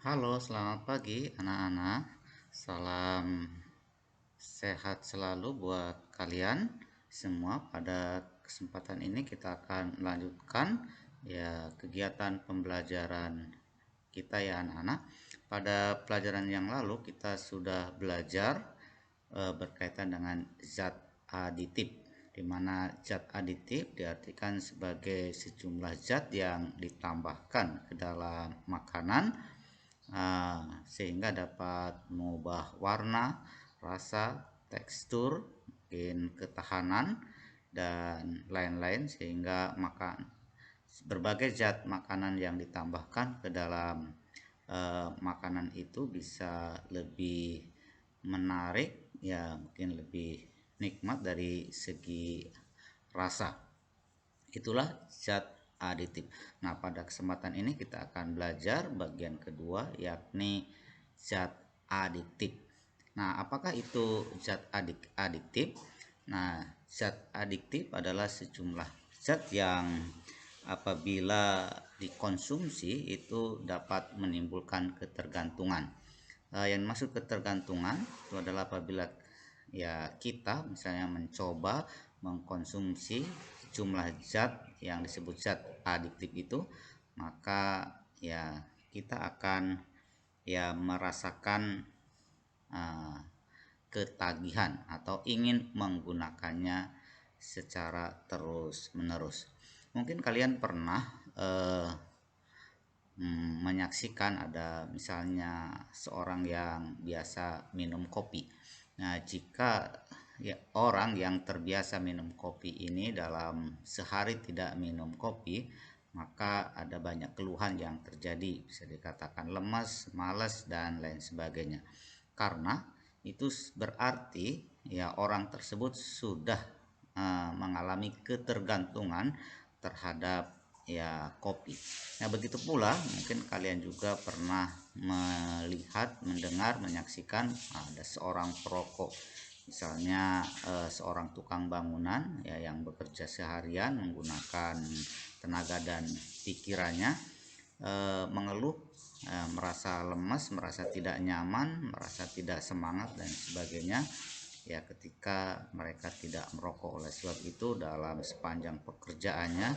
Halo, selamat pagi anak-anak. Salam sehat selalu buat kalian semua. Pada kesempatan ini kita akan melanjutkan kegiatan pembelajaran kita ya anak-anak. Pada pelajaran yang lalu kita sudah belajar berkaitan dengan zat aditif, di mana zat aditif diartikan sebagai sejumlah zat yang ditambahkan ke dalam makanan sehingga dapat mengubah warna, rasa, tekstur, mungkin ketahanan dan lain-lain, sehingga berbagai zat makanan yang ditambahkan ke dalam makanan itu bisa lebih menarik, ya mungkin lebih nikmat dari segi rasa. Itulah zat aditif. Nah, pada kesempatan ini kita akan belajar bagian kedua, yakni zat aditif. Nah, apakah itu zat aditif? Nah, zat aditif adalah sejumlah zat yang apabila dikonsumsi itu dapat menimbulkan ketergantungan. Yang maksud ketergantungan itu adalah apabila kita misalnya mencoba mengkonsumsi jumlah zat yang disebut zat adiktif itu, maka kita akan merasakan uh, ketagihan atau ingin menggunakannya secara terus menerus. Mungkin kalian pernah menyaksikan ada misalnya seorang yang biasa minum kopi. Nah, jika orang yang terbiasa minum kopi ini dalam sehari tidak minum kopi, maka ada banyak keluhan yang terjadi, bisa dikatakan lemas, malas dan lain sebagainya. Karena itu berarti orang tersebut sudah mengalami ketergantungan terhadap kopi. Nah, begitu pula mungkin kalian juga pernah melihat, mendengar, menyaksikan ada seorang perokok. Misalnya seorang tukang bangunan yang bekerja seharian menggunakan tenaga dan pikirannya, mengeluh, merasa lemas, merasa tidak nyaman, merasa tidak semangat dan sebagainya ketika mereka tidak merokok. Oleh sebab itu dalam sepanjang pekerjaannya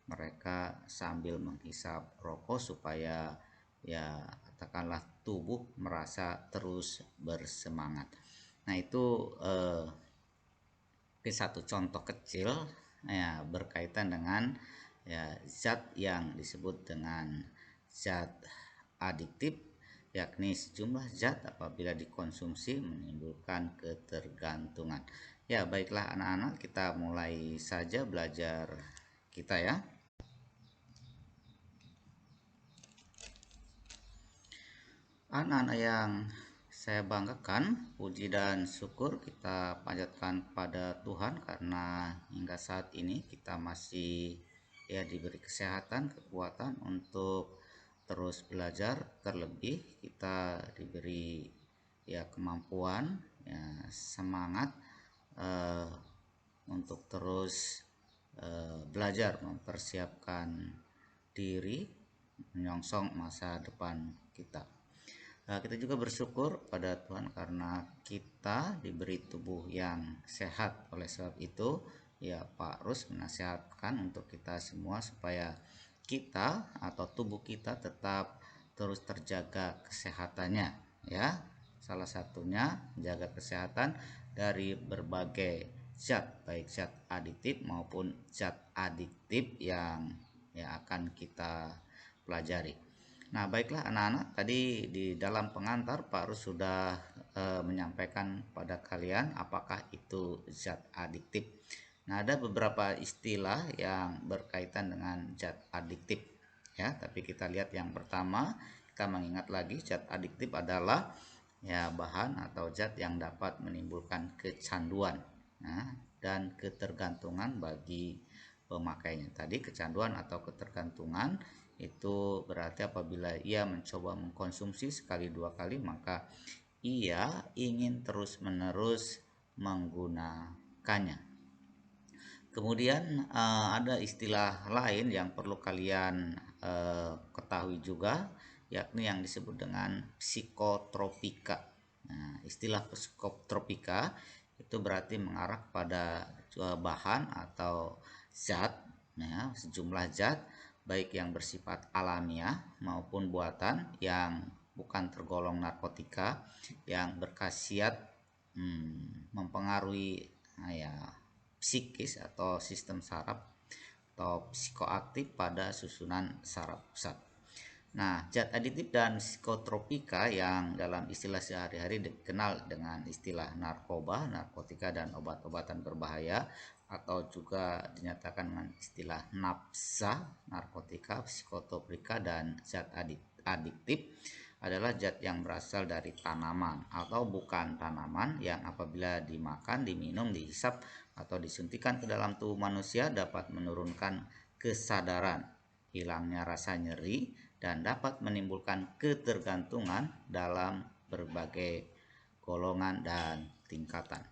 mereka sambil menghisap rokok supaya katakanlah tubuh merasa terus bersemangat. Nah, itu satu contoh kecil berkaitan dengan zat yang disebut dengan zat adiktif, yakni sejumlah zat apabila dikonsumsi menimbulkan ketergantungan. Ya, baiklah anak-anak, kita mulai saja belajar kita ya. Anak-anak yang saya banggakan, puji dan syukur kita panjatkan pada Tuhan karena hingga saat ini kita masih diberi kesehatan, kekuatan untuk terus belajar, terlebih kita diberi kemampuan, semangat untuk terus belajar, mempersiapkan diri menyongsong masa depan kita. Kita juga bersyukur pada Tuhan karena kita diberi tubuh yang sehat. Oleh sebab itu Pak Rus menasihatkan untuk kita semua supaya kita atau tubuh kita tetap terus terjaga kesehatannya ya. Salah satunya menjaga kesehatan dari berbagai zat, baik zat aditif maupun zat adiktif yang akan kita pelajari. Nah, baiklah anak-anak, tadi di dalam pengantar Pak Rus sudah menyampaikan pada kalian apakah itu zat adiktif. Nah, ada beberapa istilah yang berkaitan dengan zat adiktif ya, tapi kita lihat yang pertama, kita mengingat lagi zat adiktif adalah bahan atau zat yang dapat menimbulkan kecanduan dan ketergantungan bagi pemakainya. Tadi kecanduan atau ketergantungan itu berarti apabila ia mencoba mengkonsumsi sekali dua kali maka ia ingin terus-menerus menggunakannya. Kemudian ada istilah lain yang perlu kalian ketahui juga, yakni yang disebut dengan psikotropika. Nah, istilah psikotropika itu berarti mengarah pada bahan atau zat, ya, sejumlah zat baik yang bersifat alamiah maupun buatan yang bukan tergolong narkotika yang berkhasiat mempengaruhi ya, psikis atau sistem saraf atau psikoaktif pada susunan saraf pusat. Nah, zat aditif dan psikotropika yang dalam istilah sehari-hari dikenal dengan istilah narkoba, narkotika, dan obat-obatan berbahaya, atau juga dinyatakan dengan istilah nafsa, narkotika, psikotropika, dan zat adiktif adalah zat yang berasal dari tanaman atau bukan tanaman yang apabila dimakan, diminum, dihisap, atau disuntikan ke dalam tubuh manusia dapat menurunkan kesadaran, hilangnya rasa nyeri, dan dapat menimbulkan ketergantungan dalam berbagai golongan dan tingkatan.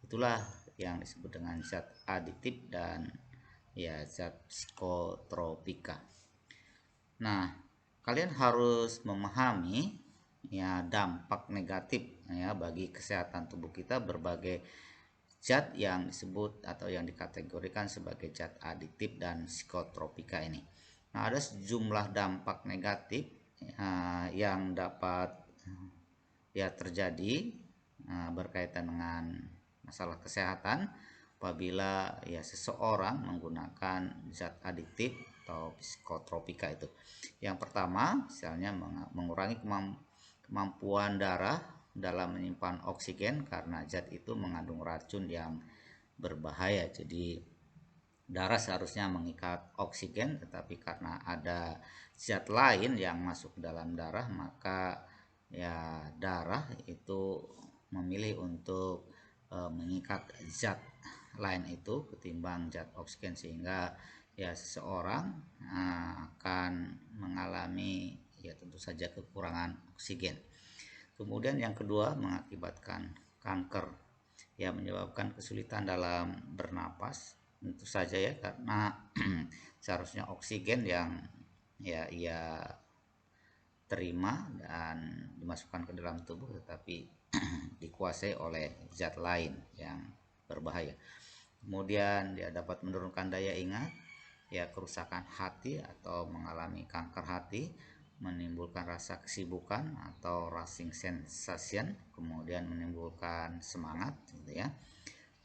Itulah yang disebut dengan zat adiktif dan ya zat psikotropika. Nah, kalian harus memahami ya dampak negatif ya bagi kesehatan tubuh kita berbagai zat yang disebut atau yang dikategorikan sebagai zat adiktif dan psikotropika ini. Nah, ada sejumlah dampak negatif yang dapat ya terjadi berkaitan dengan masalah kesehatan apabila ya seseorang menggunakan zat adiktif atau psikotropika itu. Yang pertama, misalnya mengurangi kemampuan darah dalam menyimpan oksigen karena zat itu mengandung racun yang berbahaya. Jadi darah seharusnya mengikat oksigen, tetapi karena ada zat lain yang masuk ke dalam darah, maka ya darah itu memilih untuk mengikat zat lain itu ketimbang zat oksigen, sehingga ya seseorang akan mengalami ya tentu saja kekurangan oksigen. Kemudian yang kedua, mengakibatkan kanker, ya menyebabkan kesulitan dalam bernapas, tentu saja ya karena seharusnya oksigen yang ya ia terima dan dimasukkan ke dalam tubuh tetapi dikuasai oleh zat lain yang berbahaya. Kemudian dia dapat menurunkan daya ingat, ya kerusakan hati atau mengalami kanker hati, menimbulkan rasa kesibukan atau racing sensation, kemudian menimbulkan semangat gitu ya.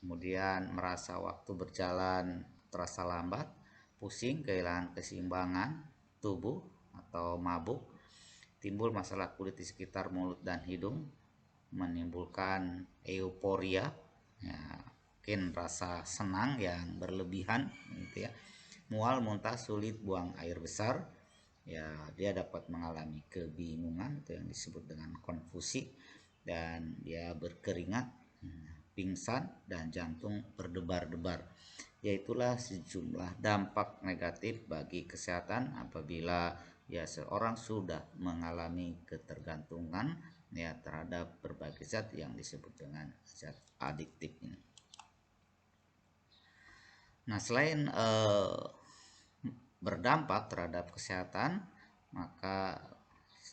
Kemudian merasa waktu berjalan terasa lambat, pusing, kehilangan keseimbangan tubuh atau mabuk, timbul masalah kulit di sekitar mulut dan hidung, menimbulkan euforia, ya, mungkin rasa senang yang berlebihan gitu ya, mual, muntah, sulit buang air besar, ya dia dapat mengalami kebingungan itu yang disebut dengan konfusi, dan dia berkeringat, pingsan, dan jantung berdebar-debar. Yaitulah sejumlah dampak negatif bagi kesehatan apabila ya seorang sudah mengalami ketergantungan ya terhadap berbagai zat yang disebut dengan zat adiktif ini. Nah, selain berdampak terhadap kesehatan, maka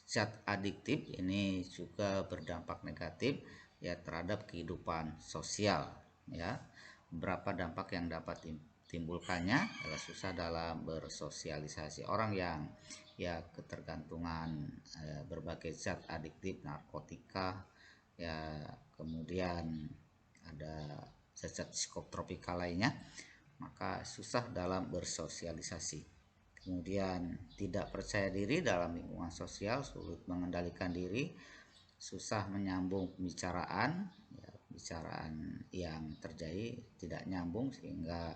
zat adiktif ini juga berdampak negatif ya terhadap kehidupan sosial ya. Beberapa dampak yang dapat timbulkannya adalah susah dalam bersosialisasi. Orang yang ya ketergantungan berbagai zat adiktif, narkotika ya, kemudian ada zat-zat psikotropika lainnya, maka susah dalam bersosialisasi. Kemudian tidak percaya diri dalam lingkungan sosial, sulit mengendalikan diri, susah menyambung pembicaraan, ya, pembicaraan yang terjadi tidak nyambung sehingga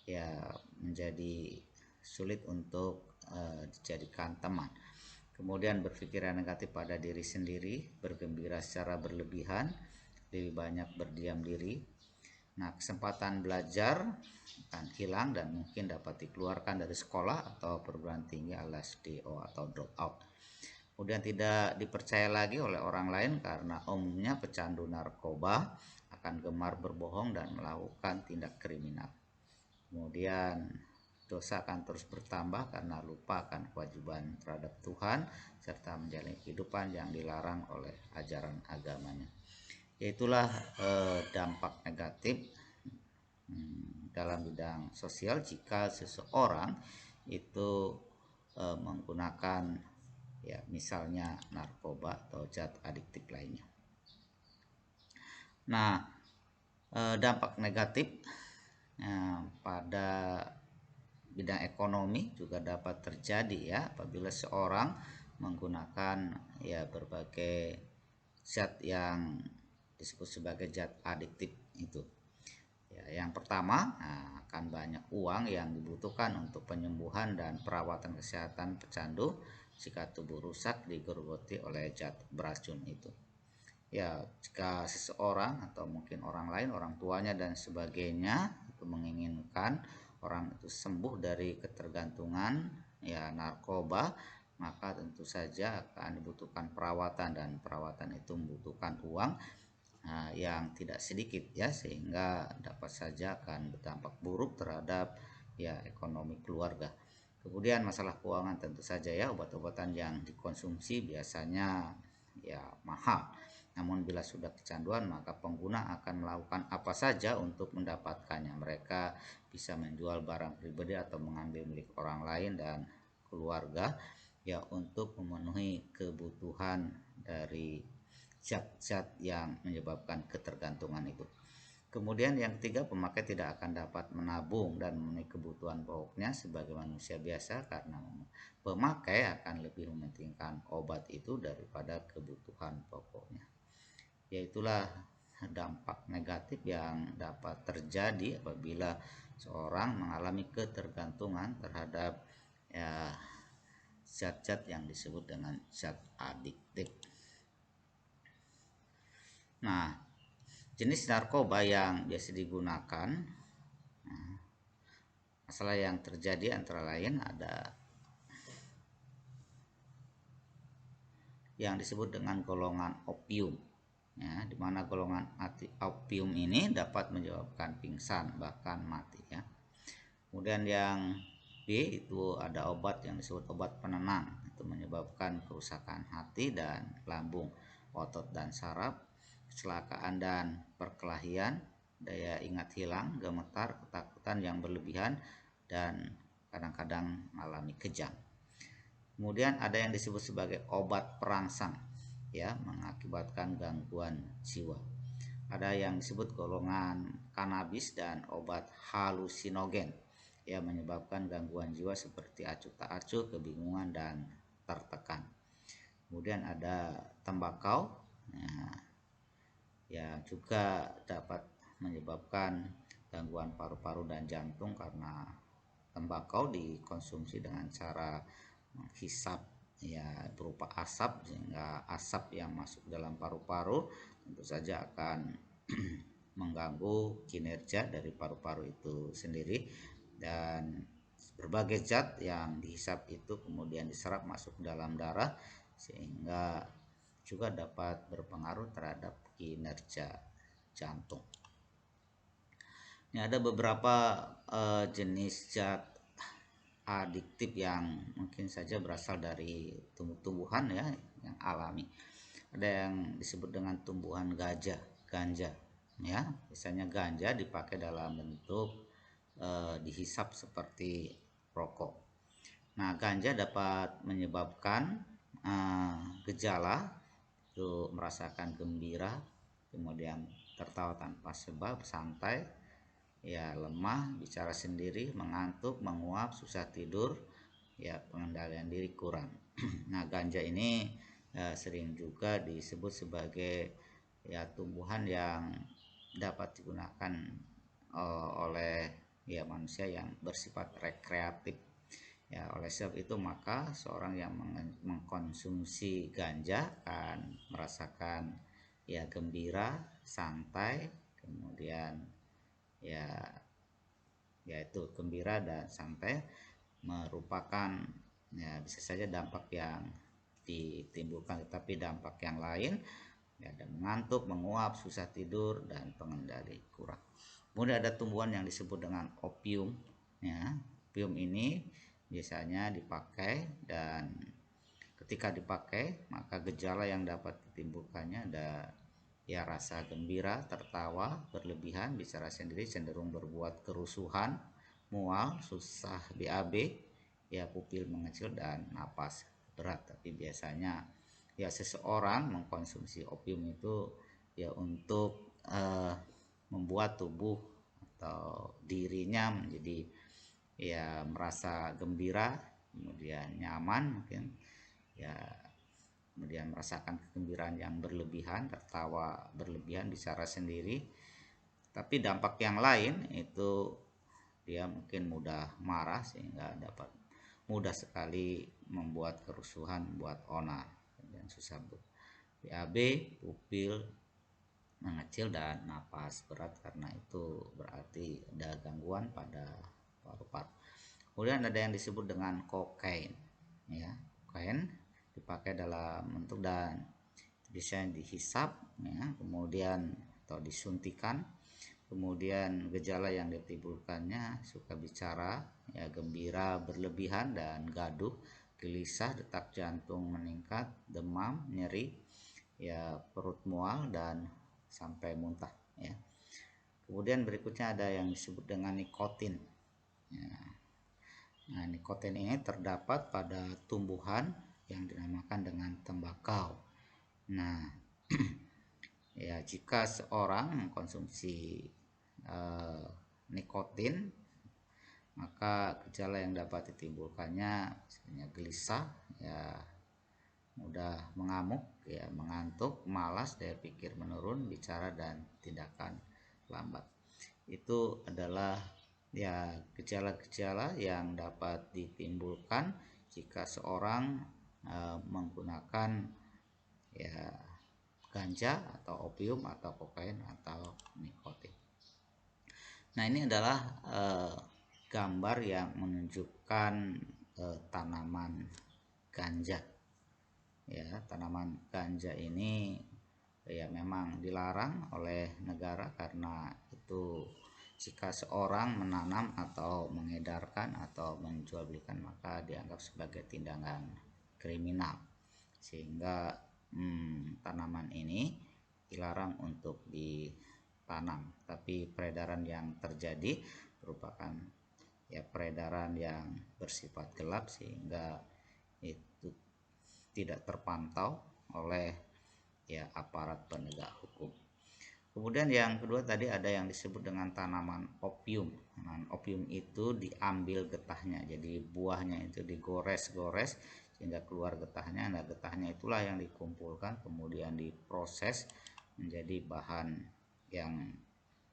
ya menjadi sulit untuk dijadikan teman. Kemudian berpikiran negatif pada diri sendiri, bergembira secara berlebihan, lebih banyak berdiam diri. Nah, kesempatan belajar akan hilang dan mungkin dapat dikeluarkan dari sekolah atau perguruan tinggi alias DO atau drop out. Kemudian tidak dipercaya lagi oleh orang lain karena umumnya pecandu narkoba akan gemar berbohong dan melakukan tindak kriminal. Kemudian dosa akan terus bertambah karena lupa akan kewajiban terhadap Tuhan serta menjalani kehidupan yang dilarang oleh ajaran agamanya. Yaitulah dampak negatif dalam bidang sosial jika seseorang itu menggunakan ya misalnya narkoba atau zat adiktif lainnya. Nah, dampak negatif pada bidang ekonomi juga dapat terjadi ya apabila seorang menggunakan ya berbagai zat yang disebut sebagai zat adiktif itu. Ya, yang pertama, akan banyak uang yang dibutuhkan untuk penyembuhan dan perawatan kesehatan pecandu jika tubuh rusak digerogoti oleh zat beracun itu. Ya, jika seseorang atau mungkin orang lain, orang tuanya dan sebagainya itu menginginkan orang itu sembuh dari ketergantungan ya narkoba, maka tentu saja akan dibutuhkan perawatan dan perawatan itu membutuhkan uang yang tidak sedikit ya, sehingga dapat saja akan berdampak buruk terhadap ya ekonomi keluarga. Kemudian masalah keuangan tentu saja ya, obat-obatan yang dikonsumsi biasanya ya mahal. Namun bila sudah kecanduan maka pengguna akan melakukan apa saja untuk mendapatkannya. Mereka bisa menjual barang pribadi atau mengambil milik orang lain dan keluarga ya untuk memenuhi kebutuhan dari zat-zat yang menyebabkan ketergantungan itu. Kemudian yang ketiga, pemakai tidak akan dapat menabung dan memenuhi kebutuhan pokoknya sebagai manusia biasa karena pemakai akan lebih mementingkan obat itu daripada kebutuhan pokoknya. Yaitulah dampak negatif yang dapat terjadi apabila seorang mengalami ketergantungan terhadap ya zat-zat yang disebut dengan zat adiktif. Nah, jenis narkoba yang biasa digunakan, masalah yang terjadi antara lain ada yang disebut dengan golongan opium, ya, di mana golongan opium ini dapat menyebabkan pingsan bahkan mati, ya. Kemudian yang B itu ada obat yang disebut obat penenang, itu menyebabkan kerusakan hati dan lambung, otot dan saraf, kecelakaan dan perkelahian, daya ingat hilang, gemetar, ketakutan yang berlebihan, dan kadang-kadang mengalami kejang. Kemudian ada yang disebut sebagai obat perangsang, ya, mengakibatkan gangguan jiwa. Ada yang disebut golongan kanabis dan obat halusinogen, ya, menyebabkan gangguan jiwa seperti acuh tak acuh, kebingungan dan tertekan. Kemudian ada tembakau, ya juga dapat menyebabkan gangguan paru-paru dan jantung karena tembakau dikonsumsi dengan cara menghisap ya berupa asap, sehingga asap yang masuk dalam paru-paru tentu saja akan mengganggu kinerja dari paru-paru itu sendiri, dan berbagai zat yang dihisap itu kemudian diserap masuk dalam darah sehingga juga dapat berpengaruh terhadap kinerja jantung. Ini ada beberapa jenis zat adiktif yang mungkin saja berasal dari tumbuh-tumbuhan ya yang alami. Ada yang disebut dengan tumbuhan ganja, ya. Biasanya ganja dipakai dalam bentuk dihisap seperti rokok. Nah, ganja dapat menyebabkan gejala itu merasakan gembira, kemudian tertawa tanpa sebab, santai, ya lemah, bicara sendiri, mengantuk, menguap, susah tidur, ya pengendalian diri kurang. Nah, ganja ini sering juga disebut sebagai ya tumbuhan yang dapat digunakan oleh ya manusia yang bersifat rekreatif. Ya, oleh sebab itu maka seorang yang mengkonsumsi ganja akan merasakan ya gembira, santai, kemudian ya yaitu gembira dan santai merupakan ya bisa saja dampak yang ditimbulkan, tetapi dampak yang lain ya ada mengantuk, menguap, susah tidur dan pengendali kurang. Kemudian ada tumbuhan yang disebut dengan opium, ya. Opium ini biasanya dipakai, dan ketika dipakai maka gejala yang dapat ditimbulkannya ada ya rasa gembira, tertawa berlebihan, bicara sendiri, cenderung berbuat kerusuhan, mual, susah BAB, ya pupil mengecil dan napas berat. Tapi biasanya ya seseorang mengkonsumsi opium itu ya untuk membuat tubuh atau dirinya menjadi ya merasa gembira, kemudian nyaman mungkin ya, kemudian merasakan kegembiraan yang berlebihan, tertawa berlebihan, bicara sendiri. Tapi dampak yang lain itu dia mungkin mudah marah sehingga dapat mudah sekali membuat kerusuhan, membuat onar, dan susah BAB, pupil mengecil dan napas berat, karena itu berarti ada gangguan pada paru-paru. Kemudian ada yang disebut dengan kokain, ya. Kokain dipakai dalam bentuk dan bisa dihisap, ya, kemudian atau disuntikan. Kemudian gejala yang ditimbulkannya suka bicara, ya gembira berlebihan dan gaduh, gelisah, detak jantung meningkat, demam, nyeri, ya perut mual dan sampai muntah, ya. Kemudian berikutnya ada yang disebut dengan nikotin, ya. Nah, nikotin ini terdapat pada tumbuhan yang dinamakan dengan tembakau. Nah, ya jika seorang mengkonsumsi nikotin, maka gejala yang dapat ditimbulkannya misalnya gelisah, ya mudah mengamuk, ya mengantuk, malas, daya pikir menurun, bicara dan tindakan lambat. Itu adalah ya gejala-gejala yang dapat ditimbulkan jika seorang menggunakan ya ganja atau opium atau kokain atau nikotin. Nah, ini adalah gambar yang menunjukkan tanaman ganja. Ya, tanaman ganja ini ya memang dilarang oleh negara karena itu jika seorang menanam atau mengedarkan atau menjualbelikan maka dianggap sebagai tindakan kriminal, sehingga tanaman ini dilarang untuk ditanam. Tapi peredaran yang terjadi merupakan ya peredaran yang bersifat gelap sehingga itu tidak terpantau oleh ya aparat penegak hukum. Kemudian yang kedua tadi ada yang disebut dengan tanaman opium. Tanaman opium itu diambil getahnya, jadi buahnya itu digores-gores sehingga keluar getahnya. Nah, getahnya itulah yang dikumpulkan kemudian diproses menjadi bahan yang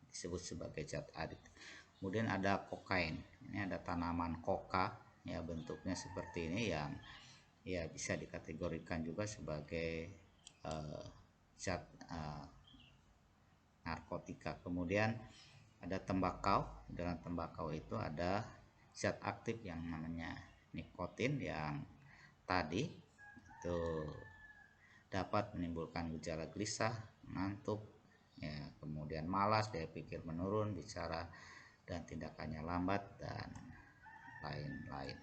disebut sebagai zat adit. Kemudian ada kokain. Ini ada tanaman koka, ya bentuknya seperti ini, yang ya bisa dikategorikan juga sebagai zat narkotika. Kemudian ada tembakau. Dalam tembakau itu ada zat aktif yang namanya nikotin, yang tadi itu dapat menimbulkan gejala gelisah, ngantuk, ya kemudian malas, daya pikir menurun, bicara dan tindakannya lambat, dan lain-lain.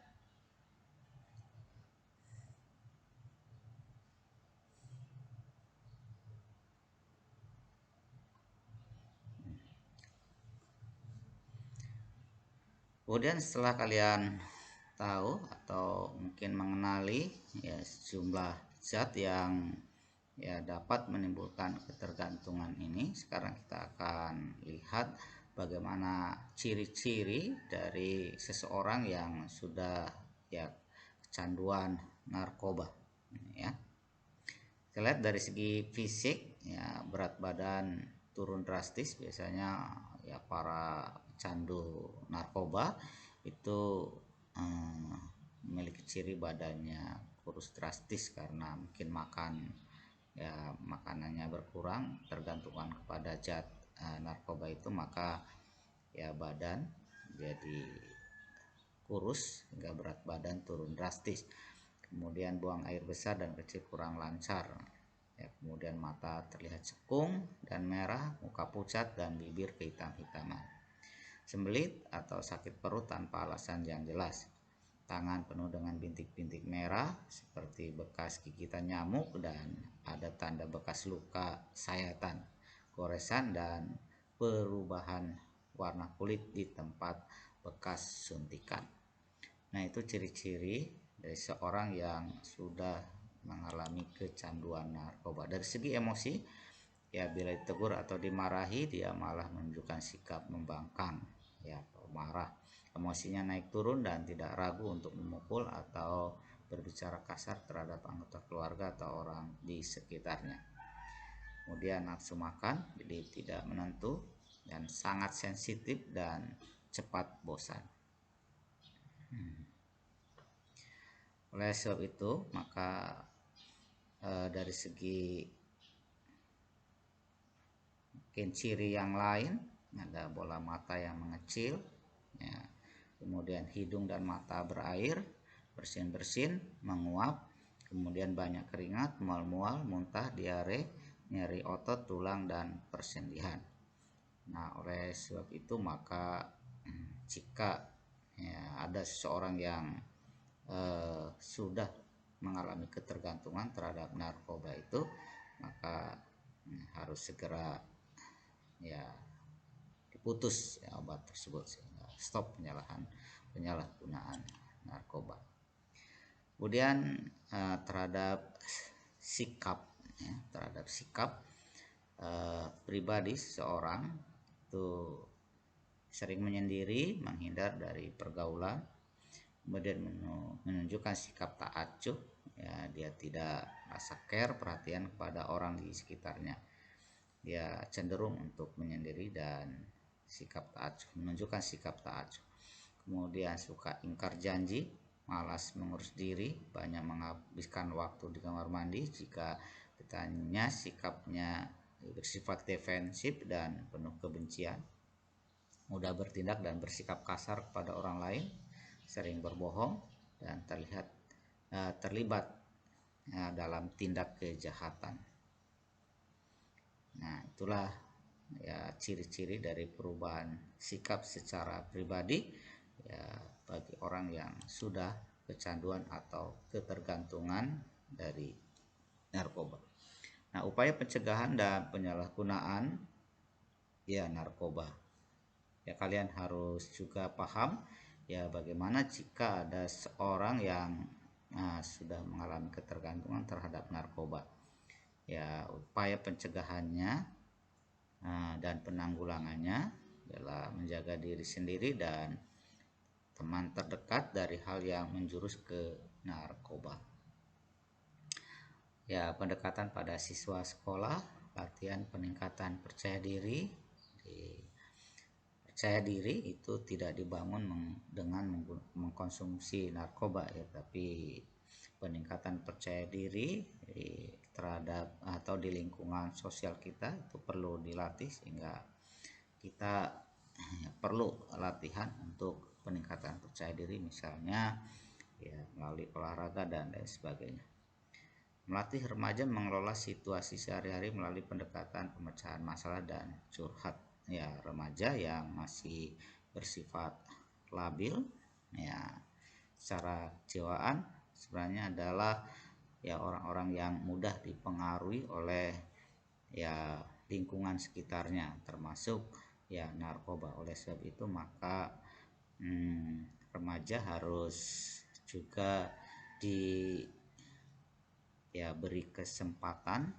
Kemudian setelah kalian tahu atau mungkin mengenali ya sejumlah zat yang ya dapat menimbulkan ketergantungan ini, sekarang kita akan lihat bagaimana ciri-ciri dari seseorang yang sudah ya kecanduan narkoba, ya. Kita lihat dari segi fisik, ya berat badan turun drastis. Biasanya ya para candu narkoba itu memiliki ciri badannya kurus drastis karena mungkin makan ya makanannya berkurang, tergantungan kepada zat narkoba itu, maka ya badan jadi kurus hingga berat badan turun drastis. Kemudian buang air besar dan kecil kurang lancar, ya, kemudian mata terlihat cekung dan merah, muka pucat dan bibir kehitam-hitaman. sembelit atau sakit perut tanpa alasan yang jelas, tangan penuh dengan bintik-bintik merah seperti bekas gigitan nyamuk, dan ada tanda bekas luka sayatan, goresan, dan perubahan warna kulit di tempat bekas suntikan. Nah, itu ciri-ciri dari seorang yang sudah mengalami kecanduan narkoba. Dari segi emosi, ya bila ditegur atau dimarahi dia malah menunjukkan sikap membangkang, ya atau marah. Emosinya naik turun dan tidak ragu untuk memukul atau berbicara kasar terhadap anggota keluarga atau orang di sekitarnya. Kemudian nafsu makan jadi tidak menentu dan sangat sensitif dan cepat bosan. Oleh sebab itu, maka dari segi mungkin ciri yang lain, ada bola mata yang mengecil, ya, kemudian hidung dan mata berair, bersin-bersin, menguap, kemudian banyak keringat, mual-mual, muntah, diare, nyeri otot, tulang, dan persendihan. Nah, oleh sebab itu maka jika ya, ada seseorang yang sudah mengalami ketergantungan terhadap narkoba itu, maka harus segera ya diputus ya obat tersebut sehingga stop penyalahgunaan narkoba. Kemudian terhadap sikap pribadi seseorang itu sering menyendiri, menghindar dari pergaulan, kemudian menunjukkan sikap tak acuh, ya dia tidak rasa care perhatian kepada orang di sekitarnya, dia cenderung untuk menyendiri dan menunjukkan sikap tak acuh. Kemudian suka ingkar janji, malas mengurus diri, banyak menghabiskan waktu di kamar mandi. Jika ditanya, sikapnya bersifat defensif dan penuh kebencian, mudah bertindak dan bersikap kasar kepada orang lain, sering berbohong, dan terlibat dalam tindak kejahatan. Nah, itulah ya ciri-ciri dari perubahan sikap secara pribadi ya bagi orang yang sudah kecanduan atau ketergantungan dari narkoba. Nah, upaya pencegahan dan penyalahgunaan ya narkoba. Ya, kalian harus juga paham ya bagaimana jika ada seorang yang sudah mengalami ketergantungan terhadap narkoba. Ya, upaya pencegahannya dan penanggulangannya adalah menjaga diri sendiri dan teman terdekat dari hal yang menjurus ke narkoba. Ya, pendekatan pada siswa sekolah, latihan peningkatan percaya diri. Percaya diri itu tidak dibangun dengan mengkonsumsi narkoba ya, tapi peningkatan percaya diri terhadap atau di lingkungan sosial kita itu perlu dilatih, sehingga kita perlu latihan untuk peningkatan percaya diri, misalnya ya melalui olahraga dan lain sebagainya. Melatih remaja mengelola situasi sehari-hari melalui pendekatan pemecahan masalah dan curhat. Ya, remaja yang masih bersifat labil ya secara kejiwaan sebenarnya adalah ya orang-orang yang mudah dipengaruhi oleh ya lingkungan sekitarnya, termasuk ya narkoba. Oleh sebab itu maka remaja harus juga beri kesempatan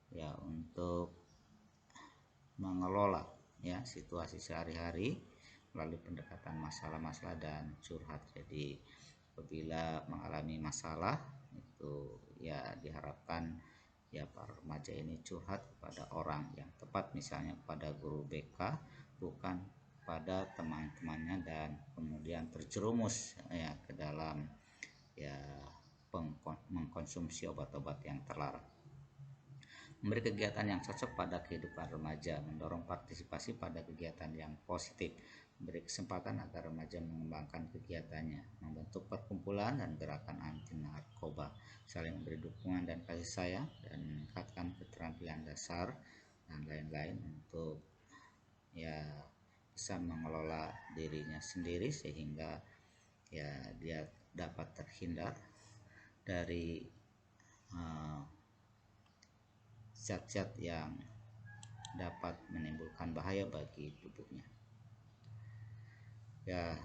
ya untuk mengelola ya situasi sehari-hari melalui pendekatan masalah-masalah dan curhat. Jadi apabila mengalami masalah itu ya diharapkan ya para remaja ini curhat kepada orang yang tepat, misalnya kepada guru BK, bukan pada teman-temannya, dan kemudian terjerumus ya ke dalam ya mengkonsumsi obat-obat yang terlarang. Memberi kegiatan yang cocok pada kehidupan remaja, mendorong partisipasi pada kegiatan yang positif, memberi kesempatan agar remaja mengembangkan kegiatannya, membentuk perkumpulan dan gerakan anti narkoba, saling memberi dukungan dan kasih sayang, dan meningkatkan keterampilan dasar dan lain-lain untuk ya bisa mengelola dirinya sendiri sehingga ya dia dapat terhindar dari zat-zat yang dapat menimbulkan bahaya bagi tubuhnya. Ya,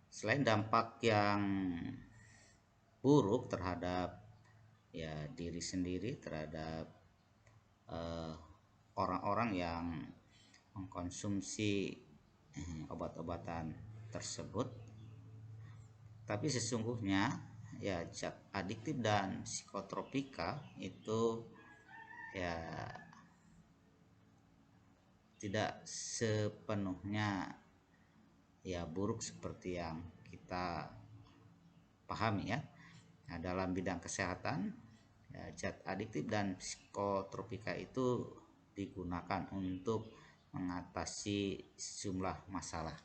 selain dampak yang buruk terhadap ya diri sendiri, terhadap orang-orang yang mengkonsumsi obat-obatan tersebut, tapi sesungguhnya ya zat adiktif dan psikotropika itu ya tidak sepenuhnya ya buruk seperti yang kita pahami ya. Nah, dalam bidang kesehatan ya, zat adiktif dan psikotropika itu digunakan untuk mengatasi sejumlah masalah.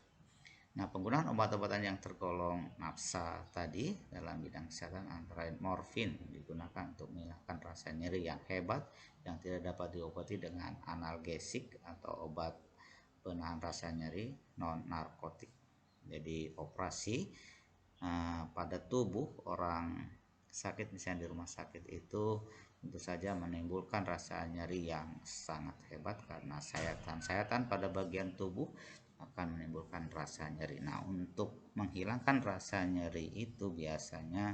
Nah, penggunaan obat-obatan yang tergolong nafsa tadi dalam bidang kesehatan antara lain morfin digunakan untuk menghilangkan rasa nyeri yang hebat yang tidak dapat diobati dengan analgesik atau obat penahan rasa nyeri non narkotik. Jadi operasi pada tubuh orang sakit misalnya di rumah sakit itu tentu saja menimbulkan rasa nyeri yang sangat hebat karena sayatan-sayatan pada bagian tubuh akan menimbulkan rasa nyeri. Nah, untuk menghilangkan rasa nyeri itu biasanya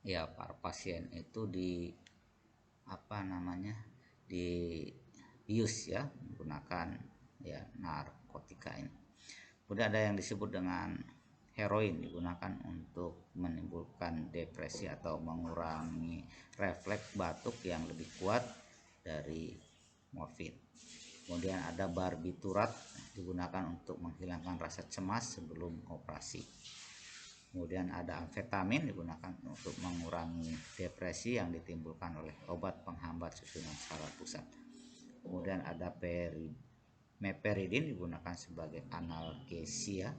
ya para pasien itu di bius ya menggunakan ya narkotika ini. Kemudian ada yang disebut dengan heroin digunakan untuk menimbulkan depresi atau mengurangi refleks batuk yang lebih kuat dari morfin. Kemudian ada barbiturat digunakan untuk menghilangkan rasa cemas sebelum operasi. Kemudian ada amfetamin digunakan untuk mengurangi depresi yang ditimbulkan oleh obat penghambat susunan saraf pusat. Kemudian ada meperidin digunakan sebagai analgesia.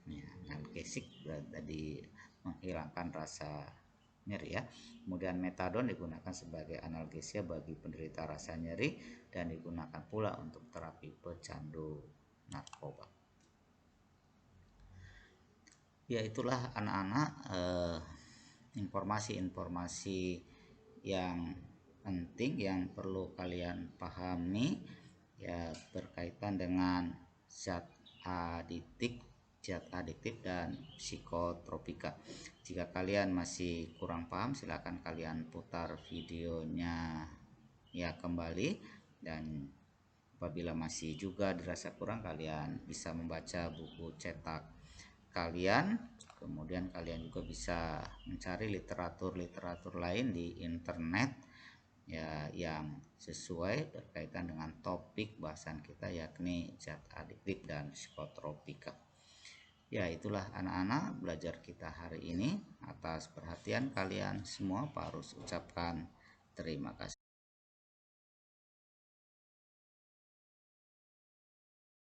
Ya, analgesik tadi menghilangkan rasa nyeri ya. Kemudian metadon digunakan sebagai analgesia bagi penderita rasa nyeri dan digunakan pula untuk terapi pecandu narkoba. Ya, itulah anak-anak informasi-informasi yang penting yang perlu kalian pahami ya berkaitan dengan zat adiktif dan psikotropika. Jika kalian masih kurang paham, silakan kalian putar videonya ya kembali, dan apabila masih juga dirasa kurang, kalian bisa membaca buku cetak kalian. Kemudian kalian juga bisa mencari literatur lain di internet ya yang sesuai berkaitan dengan topik bahasan kita, yakni zat adiktif dan psikotropika. Ya, itulah anak-anak belajar kita hari ini. Atas perhatian kalian semua, Pak Arus ucapkan terima kasih.